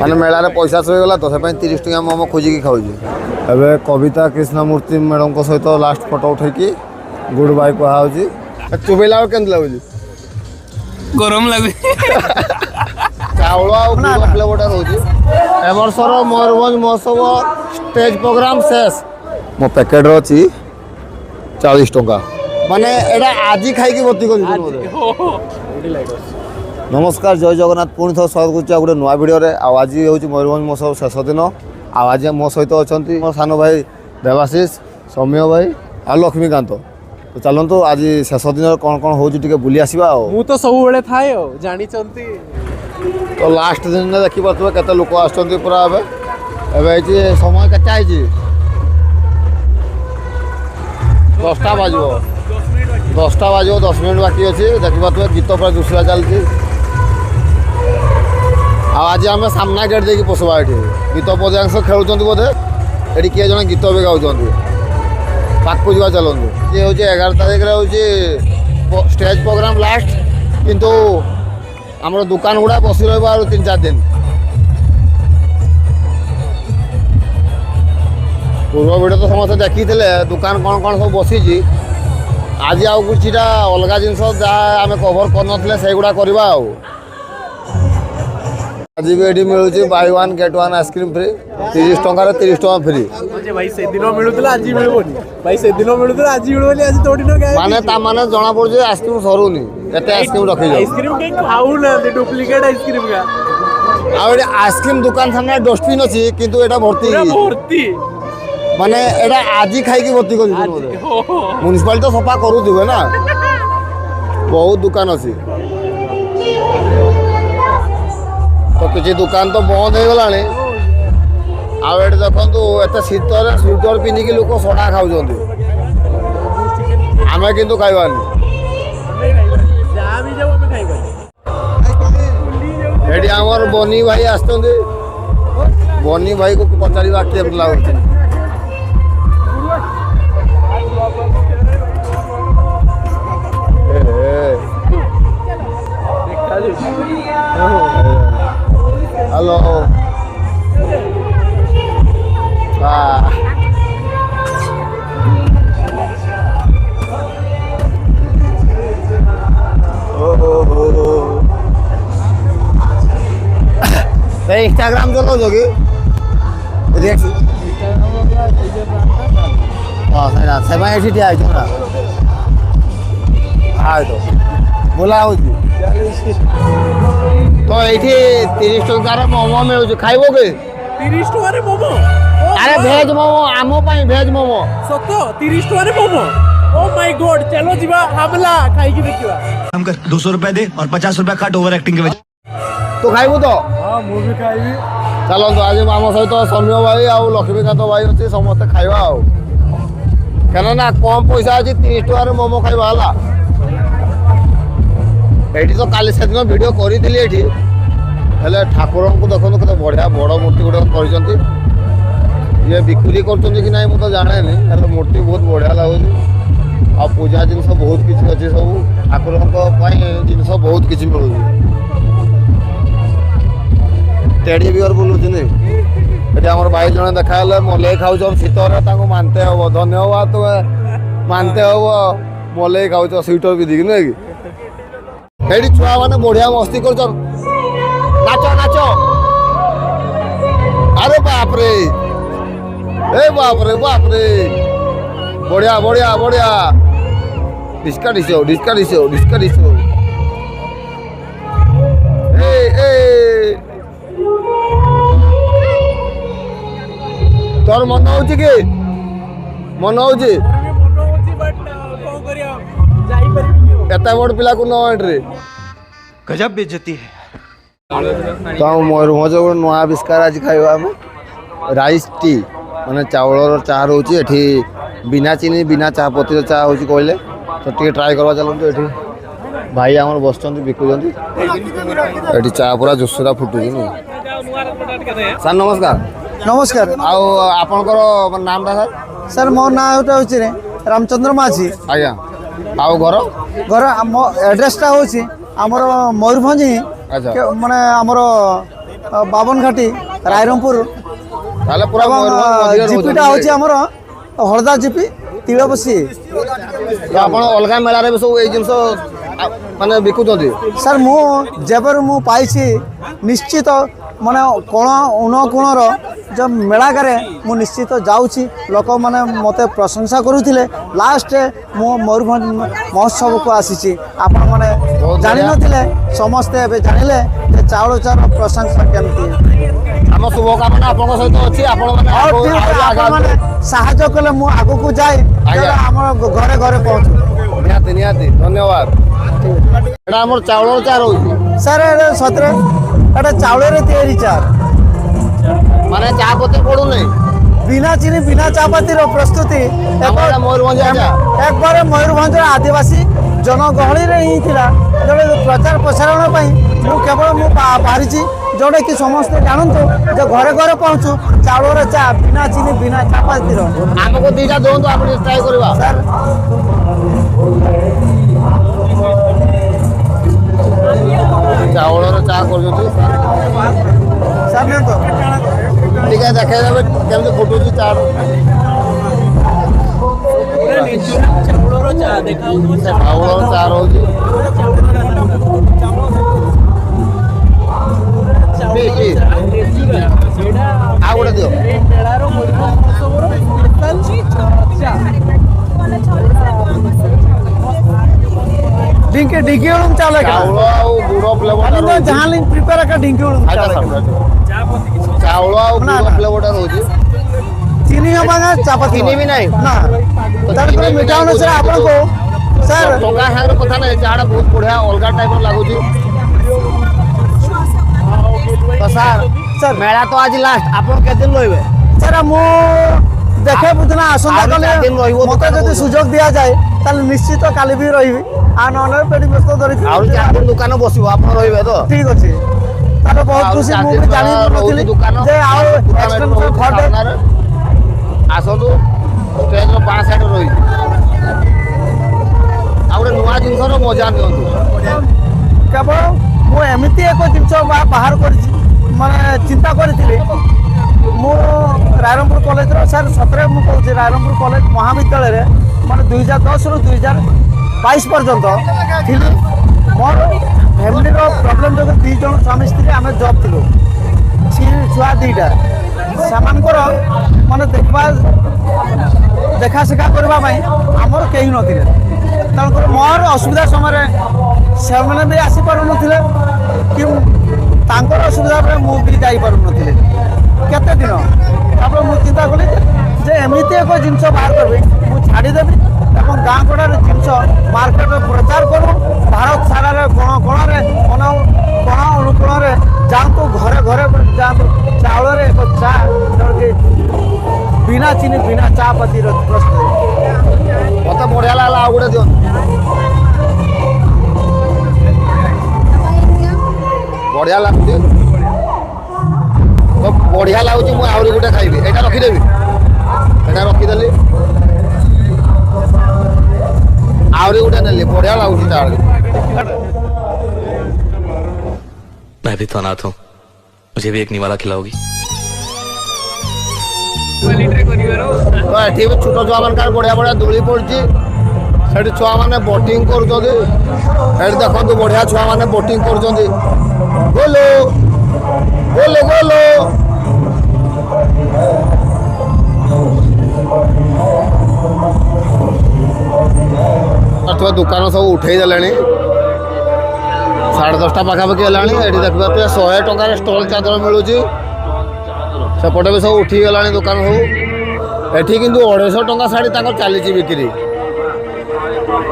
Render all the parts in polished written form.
मैंने मेला पैसा सहीगला तो 30 टका मोमो खोजिकी खाऊँ। एबे कविता कृष्णमूर्ति मैडम सहित लास्ट फोटो उठेकी गुड बाय कह चुबेला के लगुच गरम लगे चाउल फ्लेवरटा रोचे एवर्षर मयूरभंज महोत्सव स्टेज प्रोग्राम शेष मो पैकेट अच्छी 40 टका माने एटा आज खाई भर्ती कर। नमस्कार जय जगन्नाथ पुणी थर स्वागत करुच्चा गोटे नुआ भिडियो आज हूँ मयूरभंज महोत्सव शेष दिन आज मो सहित अच्छा मो सान भाई देवाशीष सौम्य भाई आ लक्ष्मीकांत तो चलतु आज शेष दिन कौन कौन हो बुली आसवा मु तो सब बेले थाए जानी चंती तो लास्ट दिन देखी पारे केते लोक आसुँच पूरा एवं समय केटा है 10टा बाजो 10टा बाजो 10 मिनट बाकी अच्छे देखी पारे गीत पूरा दूसरा चलती आज आम सामना गेट देखिए पशुवा ये गीत अधिकांश खेलुंट बोधे ये किए जन गीत भी गाँव पाक जा चलतु ये हूँ 11 तारीख हूँ स्टेज प्रोग्राम लास्ट किंतु आम दुकान गुड़ा बसी रहा 3-4 दिन पूर्व भिडियो तो समस्त देखी दुकान कौन कौन सब बसी आज आउ कुछ अलग जिन जहाँ आम कभर कर से गुड़ा करवा आज भी ये मिलूँ by one get one ice cream free 30 टकर 30 टका फ्री भाई से दिन मिलूला आज मिलबोनी भाई से दिन मिलूला आज मिलबोनी आज थोड़ी न माने ता माने जणा पड़े आइसक्रीम सरुनी एते आइसक्रीम रखी जाओ आइसक्रीम के खाऊ ना डुप्लीकेट आइसक्रीम का आ आइसक्रीम दुकान सामने डस्टबिन अछि किंतु एटा भर्ती भर्ती माने एटा आज खाई की भर्ती कर म्युनिसिपालिटी तो सफा करू दिबे ना बहुत दुकान अछि तो किसी दुकान तो बंद हो गला आए देखु एत शीतर स्वेटर पिंधिकी लोक सड़ा खाऊँ आम कितु खाइबानी ये आमर बनी भाई आस बनी भाई को पचार केम लगुच हेलो इंस्टाग्राम चलो जो कि हाँ से ठिया तो बोला हो तो ये 30 टकार मोमो मिलूँ खाइबो के 30 टका मोमो अरे भेज मोमो आम भेज मोमो सत 30 टका मोमो ओ माय गॉड चलो जीवा हमला खाई की देखिवा हम कर 200 रुपए दे और 50 रुपए काट ओवर एक्टिंग के वजह तो खाइबो तो हां मु भी खाइबी चलो तो आज आम सहित सौम्य भाई आ लक्ष्मीकांत भाई अच्छे समस्त खाइबा ना कम पैसा अच्छी 30 टकार मोमो खाइबा हला एठी तो काली से दिन वीडियो करी ठाकुर को देखो केते बढ़िया बड़ मूर्ति गुड़ा कर ये बिक्री कर ना मुझे तो जाने नहीं मूर्ति बहुत बढ़िया लगुच आ पूजा जिनस बहुत किसी अच्छे सब ठाकुर जिनस बहुत किसी मिलूँ टेडी बियर बुलूँ ये आम भाई जन देखा मलई खाऊ शीतर मानते हम धन्यवाद तुम्हें मानते हम मलई खाऊ स्वेटर पिंधिक नुहे कि ये छुआ मैंने बढ़िया मस्ती कर नाच नाच अरे बाप रे बढ़िया बढ़िया बढ़िया डिस्का डिसो तोर मन हो एत बड़ पिला को न एंट्री गजब बेइज्जती है तो मयूरभंज गोटे नुआ आविष्कार आज खाइबा आम राइस टी माने चाउलर चाह रोचे एठी बिना चीनी बिना चाह पत्ती चाह हो कहले तो टे ट्राए करवा चलते ये भाई आम बस बिकुंट ये चाह पूरा जोसरा फुटू सर नमस्कार नमस्कार आपणकर नाम सर सर मो ना हूँ रामचंद्र माझी आज्ञा आउ घर घर एड्रेसटा हूँ आमर मयूरभंज ही अच्छा माने आमर ବାବନଘାଟି ରାଇରଙ୍ଗପୁର ତାହେଲେ ପୁରା ଏବଂ ମୟୂରଭଞ୍ଜ ମଝିରେ ଜିପିଟା ରହୁଛନ୍ତି। ହେଉଛି ଆମର ହଳଦା ଜିପି ତିଳବସି। ତ ଆପଣ ଅଲଗା ମେଳାରେ ବି ସବୁ ଏଇ ଜିନିଷ ମାନେ ବିକୁଛନ୍ତି। ସାର୍ ମୁଁ ଯେବେରୁ ମୁଁ ପାଇଛି ନିଶ୍ଚିତ ମାନେ କୋଣ ଅନୁକୋଣର ଯେଉଁ ମେଳାଗାରେ ମୁଁ ନିଶ୍ଚିତ ଯାଉଛି, ଲୋକମାନେ ମୋତେ ପ୍ରଶଂସା କରୁଥିଲେ। ଲାଷ୍ଟରେ ମୁଁ ମୟୂରଭଞ୍ଜ ମହୋତ୍ସବକୁ ଆସିଛି। ଆପଣମାନେ ଜାଣିନଥିଲେ, ସମସ୍ତେ ଏବେ ଜାଣିଲେ ଯେ ଚାଉଳ ଚାର ପ୍ରଶଂସା କେମିତି। ଆମ ଶୁଭକାମନା ଆପଣଙ୍କ ସହିତ ଅଛି। ଆପଣମାନେ ହଉ ଠିକ୍ ଅଛି, ଆପଣମାନେ ସାହାଯ୍ୟ କଲେ ମୁଁ ଆଗକୁ ଯାଏ, ଆଜ୍ଞା। ଆମର ଘରେ ଘରେ ପହଞ୍ଚୁ। ନିହାତି ନିହାତି ଧନ୍ୟବାଦ। ଏଇଟା ଆମର ଚାଉଳର ଚା ରହୁଛି, ସାର୍ ଏଇଟା ସତରେ ଏଇଟା ଚାଉଳରେ ତିଆରି ଚା, ମାନେ ଚା ପତି ପଡୁନି। ବିନା ଚିନି ବିନା ଚାପାତିର ପ୍ରସ୍ତୁତି ଆମର ଏଇଟା ମୟୂରଭଞ୍ଜ ଚା। একবারে ময়ূরভঞ্জের আদিবাসী জনগহଳିରେ ହିଁ ଥିଲା। ଯେବେ ପ୍ରଚାର ପ୍ରସାରଣ ପାଇଁ ମୁଁ କେବଳ ବାହାରିଛି, ଯେଉଁଟାକି ସମସ୍ତେ ଜାଣନ୍ତୁ ଯେ ଘରେ ଘରେ ପହଞ୍ଚୁ ଚାଉଳର ଚା ବିନା ଚିନି ବିନା ଚାପାତିର। ଆମକୁ ଦିଟା ଦିଅନ୍ତୁ, ଆମେ ଟିକେ ଟ୍ରାଏ କରିବା। ସାର୍ ଚାଉଳର ଚା କରୁଛନ୍ତି, ସାର୍ ନିଅନ୍ତୁ। ଟିକେ ଦେଖେଇଦେବେ କେମିତି ଫୁଟୁଛି ଚା। ଚାଉଳର ଚା ଦେଖାଉଥିବ। ଚାଉଳର ଚା ରହୁଛି। ଆଉ ଗୋଟେ ଦିଅ। ढिंकी ढिंकी उड़ूम चावल ଚାଉଳ ଆଉ ଗୁଡ଼ ଫ୍ଲେଭରଟା तो ରହୁଛି। जहाँ लिंक प्रिपेयर का ढिंकी उड़ूम ଆଚ୍ଛା, चावल ଚାଉଳ ଆଉ ନା, ଗୁଡ଼ ନା। ଫ୍ଲେଭରଟା ରହୁଛି। চিনি হবা না চাপাতি ଚିନି ବି ନାହିଁ। না তারপরে ଚିନି ବି মিঠা ନାହିଁ অনুসারে କହୁଛନ୍ତି। আপনার স্যার ଟଙ୍କା ସାଙ୍ଗରେ କଥା ନାହିଁ, ଚାଟା ବହୁତ ବଢିଆ ଅଲଗା ଟାଇପର ଲାଗୁଛି। ତ ସାର୍ ସାର୍ ମେଳା ତ ଆଜି ଲାଷ୍ଟ, ଆପଣ କେତେ ଦିନ ରହିବେ? স্যার মু দেখে বুঝনা আসন্তা আହୁରି কালে ଚାରି ଦିନ ରହିବ মতে ଦୋକାନ যদি କହୁଛନ୍ତି। সুযোগ দিয়া যায় তাহলে নিশ্চিত কালি भी রহিবি। আর নহলে পেটি ব্যস্ত ধরিকি ଆହୁରି 4 ଦିନ ଦୋକାନ ବସିବ, ଆପଣ ରହିବେ ତ? ঠিক ଅଛି। তাহলে বহুত ଆହୁରି খুশি 4 ମୁଁ ଦିନ ବି ଜାଣି ରହୁଛି ନଥିଲି ଦୋକାନ। ଯେ ଆଉ ପୁରା ଏକ୍ସଟେନସନ ରହୁଛି ଘଟେ ସାମ୍ନାରେ। ଆସନ୍ତୁ, ଷ୍ଟେଜର ବାଁ ସାଇଡ୍ ରହିଛି। ଆଉ ଗୋଟେ ନୂଆ ଜିନିଷର ମଜା ନିଅନ୍ତୁ। କେବଳ ମୁଁ ଏମିତି ଏକ ଜିନିଷ ବାହାର କରିଛି, ମାନେ ଚିନ୍ତା କରିଥିଲି। ମୁଁ ରାଇରଙ୍ଗପୁର କଲେଜର ସାର୍ ସତରେ ମୁଁ କହୁଛି ରାଇରଙ୍ଗପୁର କଲେଜ ମହାବିଦ୍ୟାଳୟରେ ମାନେ 2010ରୁ 2022 ପର୍ଯ୍ୟନ୍ତ ଥିଲି। ମୋର ଫ୍ୟାମିଲିର ପ୍ରୋବ୍ଲେମ୍ ଯୋଗୁଁ 2 ଜଣ ସ୍ୱାମୀ ସ୍ତ୍ରୀ ଆମେ ଜବ୍ ଥିଲୁ। ଛୁଆ 2ଟା, ସେମାନଙ୍କର ମାନେ ଦେଖା ଶେଖା କରିବା ପାଇଁ ଆମର କେହି ନଥିଲେ। ତେଣୁକରି ମୋର ଅସୁବିଧା ସମୟରେ ସେମାନେ ବି ଆସିପାରୁନଥିଲେ, କି ତାଙ୍କର ଅସୁବିଧା ବେଳେ ମୁଁ ବି ଯାଇପାରୁନଥିଲି କେତେ ଦିନ। ତାପରେ ମୁଁ ଚିନ୍ତା କଲି ଯେ ଏମିତି ଏକ ଜିନିଷ ବାହାର କରିବି, ମୁଁ ଛାଡ଼ିଦେବି ଏବଂ ଗାଁ ଗଡ଼ାର ଜିନିଷ ମାର୍କେଟରେ ପ୍ରଚାର କରୁ। ଭାରତ ସାରାରେ କୋଣ କୋଣରେ କୋଣ ଅନୁକୋଣରେ ଯାଆନ୍ତୁ, ଘରେ ଘରେ ଯାଆନ୍ତୁ। ଚାଉଳରେ ଏକ ଚା ଯେଉଁଟାକି ବିନା ଚିନି ବିନା ଚା ପତିର ପ୍ରସ୍ତୁତ। ମତେ ବଢିଆ ଲାଗିଲା, ଆଉ ଗୋଟେ ଦିଅନ୍ତୁ। ବଢିଆ ଲାଗୁଛି ତ, ବଢିଆ ଲାଗୁଛି। ମୁଁ ଆହୁରି ଗୋଟେ ଖାଇବି, ଏଇଟା ରଖିଦେବି। ଏଇଟା ରଖିଦେଲି, ଆହୁରି ଗୋଟେ ନେଲି। ବଢିଆ ଲାଗୁଛି ଚା। मैं भी तो अनाथ हूँ, मुझे भी एक निवाला खिलाओगी? ତ ଏଠି ବି ଛୋଟ ଛୁଆମାନଙ୍କର ବଢିଆ ବଢିଆ ଦୋଳି ପଡୁଛି। ସେଠି ଛୁଆମାନେ ବୋଟିଂ କରୁଛନ୍ତି। ଏଠି ଦେଖନ୍ତୁ ବଢିଆ ଛୁଆମାନେ ବୋଟିଂ କରୁଛନ୍ତି। ଗୋଲୋ ଗୋଲୋ ଗୋଲୋ। ଦୋକାନ ସବୁ ଉଠେଇ ଦେଲେଣି। 10:30 ପାଖାପାଖି ହେଲାଣି। ଏଠି ଦେଖିବା 100 ଟଙ୍କାରେ ଷ୍ଟଲ୍ ଚାଦର ମିଳୁଛି। ସେପଟେ ବି ସବୁ ଉଠିଗଲାଣି ଦୋକାନ ସବୁ। ଏଠି କିନ୍ତୁ 250 ଟଙ୍କା ଶାଢ଼ୀ ତାଙ୍କର ଚାଲିଛି ବିକ୍ରି।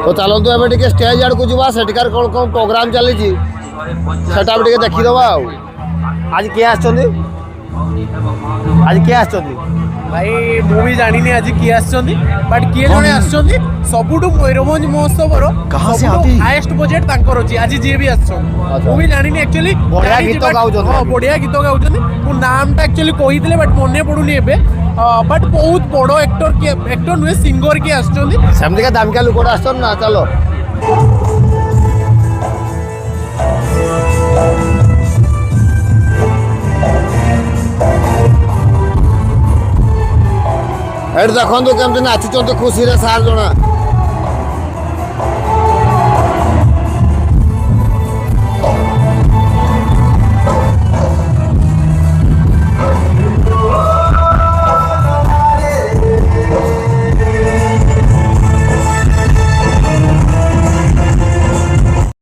ତ ଚାଲନ୍ତୁ ଏବେ ଟିକେ ଷ୍ଟେଜ୍ ଆଡ଼କୁ ଯିବା, ସେଠିକାର କ'ଣ କ'ଣ ପ୍ରୋଗ୍ରାମ ଚାଲିଛି ସେଟା ବି ଟିକେ ଦେଖିଦେବା। ଆଉ ଆଜି କିଏ ଆସିଛନ୍ତି? ଆଜି କିଏ ଆସିଛନ୍ତି? ଭାଇ ମୁଁ ବି ଜାଣିନି ଆଜି କିଏ ଆସିଛନ୍ତି, ବଟ୍ କିଏ ଜଣେ ଆସିଛନ୍ତି। ସବୁଠୁ ମୟୂରଭଞ୍ଜ ମହୋତ୍ସବର ସବୁଠୁ ହାଏଷ୍ଟ ବଜେଟ୍ ତାଙ୍କର ଅଛି। ଆଜି ଯିଏ ବି ଆସିଛନ୍ତି ମୁଁ ବି ଜାଣିନି ଆକ୍ଚୁଆଲି। ବଢିଆ ଗୀତ ଗାଉଛନ୍ତି। ହଁ ବଢିଆ ଗୀତ ଗାଉଛନ୍ତି। ମୁଁ ନାମଟା ଆକ୍ଚୁଆଲି କହିଥିଲେ ବଟ୍ ମନେ ପଡୁନି ଏବେ। ବଟ୍ ବହୁତ ବଡ଼ ଆକ୍ଟର ନୁହେଁ, ସିଙ୍ଗର କିଏ ଆସିଛନ୍ତି। ସେମିତିକା ଦାମିକା ଲୋକଟା ଆସିଛନ୍ତି ନା। ଚାଲ ଏଠି ଦେଖନ୍ତୁ କେମିତି ନାଚୁଛନ୍ତି ଖୁସିରେ ସାର୍ ଜଣେ।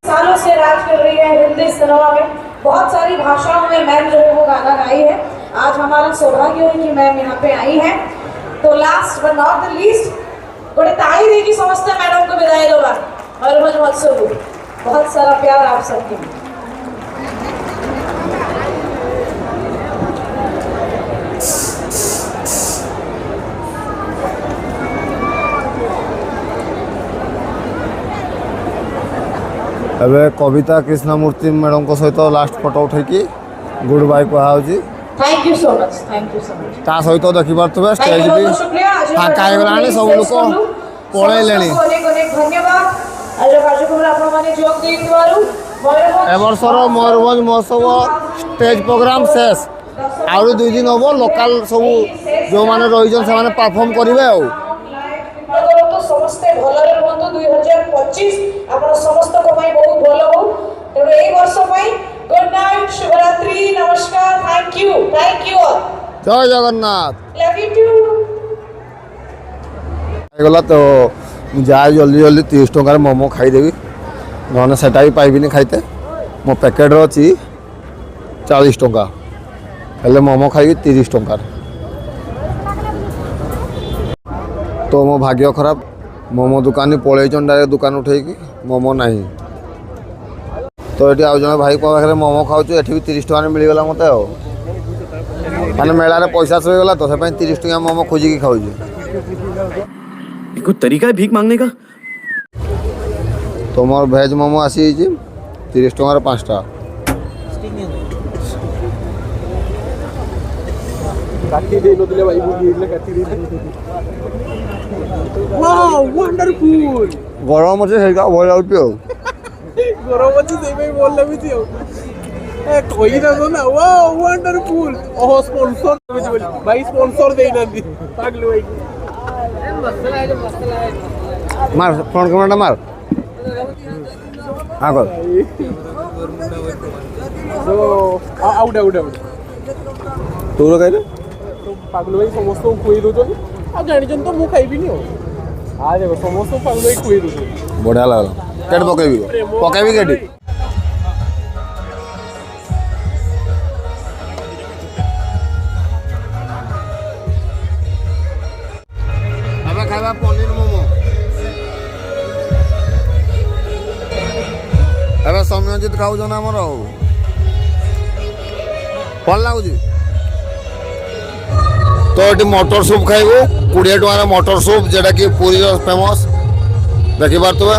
सालों से राज कर रही है हिंदी सिनेमा में, बहुत सारी भाषाओं में मैम जो है वो गाना गाई है। आज हमारा सौभाग्य है कि मैम यहाँ पे आई है। तो last but not the least गोटे ताली देगी समस्त मैडम को विदाई देवा मयूरभंज महोत्सव को। बहुत सारा प्यार आप सबके। ଏବେ କବିତା କୃଷ୍ଣମୂର୍ତ୍ତି ମ୍ୟାଡ଼ମଙ୍କ ସହିତ ଲାଷ୍ଟ ଫଟୋ ଉଠେଇକି ଗୁଡ୍ ବାଇ କୁହାହେଉଛି। Thank you so much, thank you so much. ତା ସହିତ ଦେଖିପାରୁଥିବେ ଷ୍ଟେଜ୍ ବି ଫାଙ୍କା ହେଇଗଲାଣି, ସବୁ ଲୋକ ପଳେଇଲେଣି। ଧନ୍ୟବାଦ ଆଜି କାର୍ଯ୍ୟକ୍ରମରେ ଆପଣମାନେ ଯୋଗ ଦେଇଥିବାରୁ। ଏ ବର୍ଷର ମୟୂରଭଞ୍ଜ ମହୋତ୍ସବ ଷ୍ଟେଜ୍ ପ୍ରୋଗ୍ରାମ ଶେଷ, ଆହୁରି 2 ଦିନ ହେବ ଲୋକାଲ ସବୁ ଯେଉଁମାନେ ରହିଛନ୍ତି ସେମାନେ ପରଫର୍ମ କରିବେ ଆଉ। ସମସ୍ତେ ଭଲରେ ରୁହନ୍ତୁ। 2025 ଆପଣ ସମସ୍ତଙ୍କ ପାଇଁ ବହୁତ ଭଲ ହଉ। ତେଣୁ ଏଇ ବର୍ଷ ପାଇଁ ଗୁଡ୍ ନାଇଟ୍, ଶୁଭରାତ୍ରି, ନମସ୍କାର, ଥ୍ୟାଙ୍କ ୟୁ ଅଲ୍। ଜୟ ଜଗନ୍ନାଥ। Love you too. ହେଇଗଲା ତ ମୁଁ ଯାଏ ଜଲ୍ଦି ଜଲ୍ଦି 30 ଟଙ୍କାରେ ମୋମୋ ଖାଇଦେବି, ନହେଲେ ସେଟା ବି ପାଇବିନି ଖାଇତେ। ମୋ ପ୍ୟାକେଟ୍ରେ ଅଛି 40 ଟଙ୍କା, ହେଲେ ମୋମୋ ଖାଇବି 30 ଟଙ୍କାରେ। ତ ମୋ ଭାଗ୍ୟ ଖରାପ, ମୋମୋ ଦୋକାନୀ ପଳେଇଛନ୍ତି ଡାଇରେକ୍ଟ ଦୋକାନ ଉଠେଇକି, ମୋମୋ ନାହିଁ। ତ ଏଠି ଆଉ ଜଣେ ଭାଇ ପାଖରେ ମୋମୋ ଖାଉଛୁ, ଏଠି ବି 30 ଟଙ୍କାରେ ମିଳିଗଲା ମୋତେ ଆଉ। ମାନେ ମେଳାରେ ପଇସା ସରିଗଲା ତ ସେଥିପାଇଁ 30 ଟଙ୍କା ମୋମୋ ଖୋଜିକି ଖାଉଛି। कोई तरीका है भीख मांगने का? तो मोर भेज मोमो आसी 30 टंकार 5टा। गरम अच्छे भल लगे गरम अच्छी से बोल लगी कही ना तो ना वाओ वंडरफुल। ओहो स्पॉन्सर भाई स्पॉन्सर देना दी पागल भाई मार फ्रंट कैमरा मार। हाँ कर तो आउट आउट आउट तोर कहीं तो पागल भाई समस्त खुई दौन आ जानी तो मुझे खाइबी आ देखो समस्त पागल भाई खुई दौन बढ़िया लगला। केट पकेबी पकेबी केटी खाଇବା ପନିର ମୋମୋ। ଏବେ ସୌମ୍ୟଜିତ ଖାଉଛନ୍ତି ଆମର ଆଉ ଭଲ ଲାଗୁଛି। ତ ଏଠି ମଟର ସୁପ୍ ଖାଇବୁ 20 ଟଙ୍କାର ମଟର ସୁପ୍, ଯେଟାକି ପୁରୀର ଫେମସ୍ ଦେଖିପାରୁଥିବେ।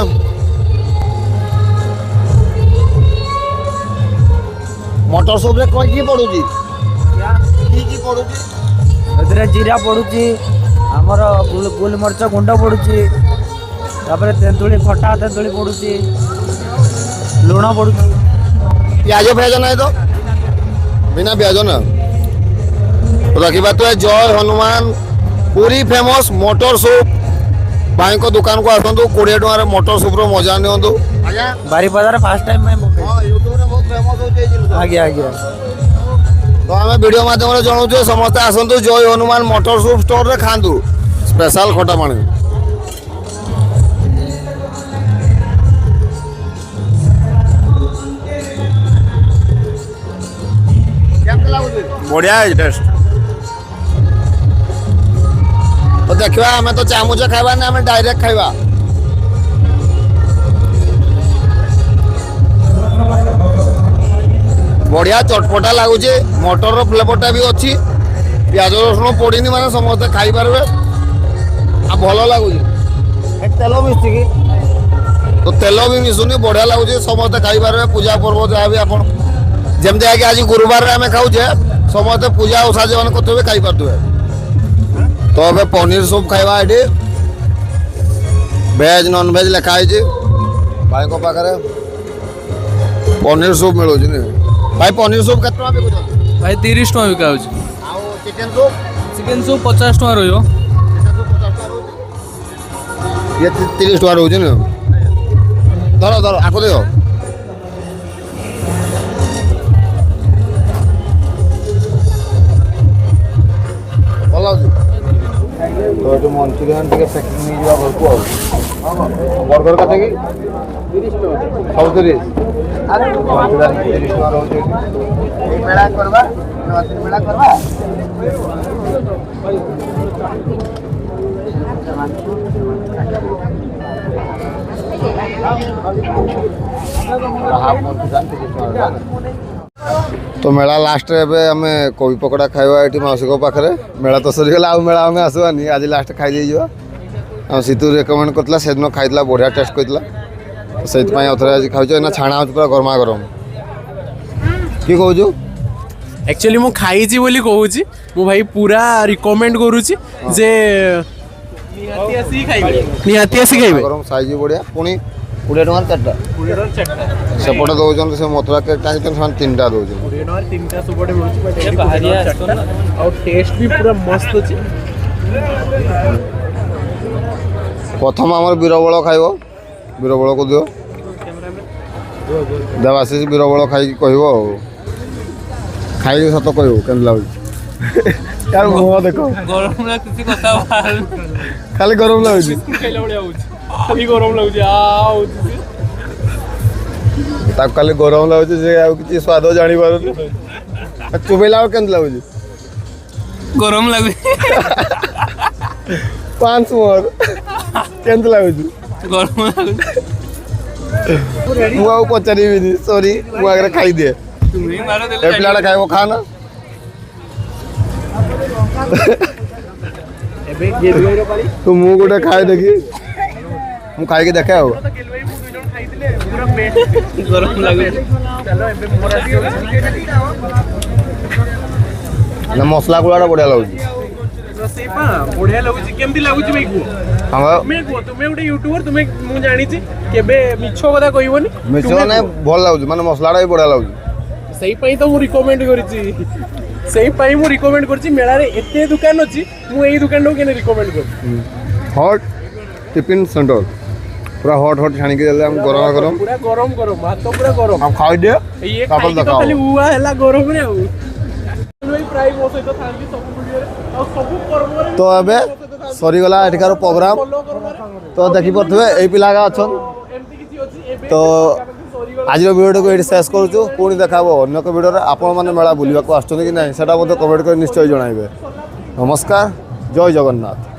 ମଟର ସୁପ୍ରେ କ'ଣ କି ପଡ଼ୁଛି? କି ପଡ଼ୁଛି? ଏଥିରେ ଜିରା ପଡ଼ୁଛି, ଆମର ଗୋଲମରିଚ ଗୁଣ୍ଡ ପଡ଼ୁଛି, ତାପରେ ତେନ୍ତୁଳି ଖଟା ତେନ୍ତୁଳି ପଡ଼ୁଛି, ଲୁଣ ପଡ଼ୁଛି। ପିଆଜ ଫିଆଜ ନାହିଁ ତ? ବିନା ପିଆଜ ନା। ରଖିପାରୁଥିବେ ଜୟ ହନୁମାନ ପୁରୀ ଫେମସ୍ ମଟର ସୁପ୍। ଭାଇଙ୍କ ଦୋକାନକୁ ଆସନ୍ତୁ, 20 ଟଙ୍କାର ମଟର ସୁପ୍ର ମଜା ନିଅନ୍ତୁ। ଆଜ୍ଞା ବାରିପଦାରେ ଫାର୍ଷ୍ଟ ଟାଇମ୍ ପାଇଁ ୟୁଟ୍ୟୁବରେ ବହୁତ ଫେମସ୍ ହେଉଛି। ଆଜ୍ଞା ଆଜ୍ଞା। ତ ଆମେ ଭିଡ଼ିଓ ମାଧ୍ୟମରେ ଜଣାଉଛୁ ସମସ୍ତେ ଆସନ୍ତୁ ଜୟ ହନୁମାନ ମଟର ସୁପ୍ ଷ୍ଟୋରରେ ଖାଆନ୍ତୁ ସ୍ପେଶାଲ ଖଟା ପାଣି। ବଢ଼ିଆ ହେଇଛି ଟେଷ୍ଟ। ତ ଦେଖିବା, ଆମେ ତ ଚାମଚ ଖାଇବାନି, ଆମେ ଡାଇରେକ୍ଟ ଖାଇବା। ବଢ଼ିଆ ଚଟପଟା ଲାଗୁଛି, ମଟରର ଫ୍ଲେଭରଟା ବି ଅଛି, ପିଆଜ ରସୁଣ ପଡ଼ିନି, ମାନେ ସମସ୍ତେ ଖାଇପାରିବେ ଆଉ ଭଲ ଲାଗୁଛି। ତେଲ ମିଶିକି ତ ତେଲ ବି ମିଶୁନି, ବଢ଼ିଆ ଲାଗୁଛି, ସମସ୍ତେ ଖାଇପାରିବେ। ପୂଜା ପର୍ବ ଯାହା ବି ଆପଣ ଯେମିତି ଆଜ୍ଞା ଆଜି ଗୁରୁବାରରେ ଆମେ ଖାଉଛେ, ସମସ୍ତେ ପୂଜା ଓଷା ଯେଉଁମାନେ କରୁଥିବେ ଖାଇପାରୁଥିବେ। ତ ଏବେ ପନିର ସୁପ୍ ଖାଇବା। ଏଠି ଭେଜ୍ ନନଭେଜ୍ ଲେଖା ହେଇଛି ଭାଇଙ୍କ ପାଖରେ। ପନିର ସୁପ୍ ମିଳୁଛି ନି ଭାଇ? ପନିର ସୁପ୍ କେତେ ଟଙ୍କା ବିକୁଛନ୍ତି ଭାଇ 30 ଟଙ୍କା ବିକା ହେଉଛି। ଆଉ ଚିକେନ ସୁପ୍? ଚିକେନ୍ ସୁପ୍ 50 ଟଙ୍କା ରହିବ। ଚିକେନ ସୁପ୍ ये 30 टଙ୍କା ରହୁଛି ନା ଧର ଧର ଆକୁ ଦେଖ ଭଲ ଲାଗୁଛି ତ ଏଠି ମଞ୍ଚୁରିଆନ୍ ଟିକେ ପ୍ୟାକିଂ ନେଇଯିବା ଘରକୁ ଆଉ ବର୍ଗର କେତେ କି 30 ଟଙ୍କା ସବୁ 30 ମଞ୍ଚୁରିଆନ୍ 30 ଟଙ୍କା ରହୁଛି ଏଠି ମେଳା କରିବା ମେଳା କରିବା तो मेला लास्ट रे आम कोबी पकोड़ा खाइबा ये मौसी को पाखे मेला तो सरीगला आउ मेला आम आसवानी आज लास्ट खाई जाइए सीतू रेकमेंड करता से दिन खाई बढ़िया टेस्ट करता से आज खाऊ ना छाणा हो पूरा गरमा गरम कि कहूँ एक्चुअली मु खाइची बोली कहूची मु भाई पूरा रिकमेंड करूची जे निहाती आसी खाइबे गरम साइज बढ़िया पुणी 20 टଙ୍କା 4टा सेपटे दौरान से मथुरा केक टाइम 3टा दौर 20 टଙ୍କା 3टा सुपटे मिलुची बट और टेस्ट भी पूरा मस्त अछि प्रथम आम बीरबल खाइब बीरबल को दियो देवाशीष बीरबल खाई कह खाई सत कह के लगे यार मुह देखो गरम किसी कथा खाली गरम लगे खाइला बढिया होची खाली गरम लागुची आ होची ताक खाली गरम लगे से कि स्वाद जानी पार चुबेला के लगे गरम लगे 5 मोर के लगे गरम लगे मुझे पचारि सॉरी मुझे खाई दिए तुम्हें मारो ए पिलाटा खाइब खाना तो मु गोटे खाए देखी मु खाई देखे हो गरम लगे ना मसला गुड़ा बढ़िया लगे बढ़िया लगुची केमती लगुची भाई को तुम्हें को तुम्हें गोटे यूट्यूबर तुम्हें मु जानी छी केबे मिछो कथा कहबोनी मिश्र ने भल लगे माने मसलाटा भी बढ़िया लगे सही पाई तो मु रिकमेंड करिची सही पाई मु रिकमेंड करची मेला रे एते दुकान अछि मु एई दुकान रो केने रिकमेंड कर हॉट टिफिन सेंटर पूरा हॉट हॉट छाणी के देले हम गरम गरम पूरा गरम गरम भात तो पूरा गरम हम खाई दे ये तापल खाई तो दिखाओ। खाली हुआ हैला गरम रे आउ भाई प्राय मो सहित थांती सब वीडियो रे और सब कर्म रे तो अबे सरीगला एठिकार प्रोग्राम फॉलो करबा तो देखी पड़े यही पिला अच्छा एमती किछि अछि एबे तो आज वीडियो को ये शेष करूँ पुणी देखा अन्य एक वीडियो आपण मैंने मेला बुलवाक आसुँच कि ना से कमेंट कर निश्चय जनइबे नमस्कार जय जगन्नाथ।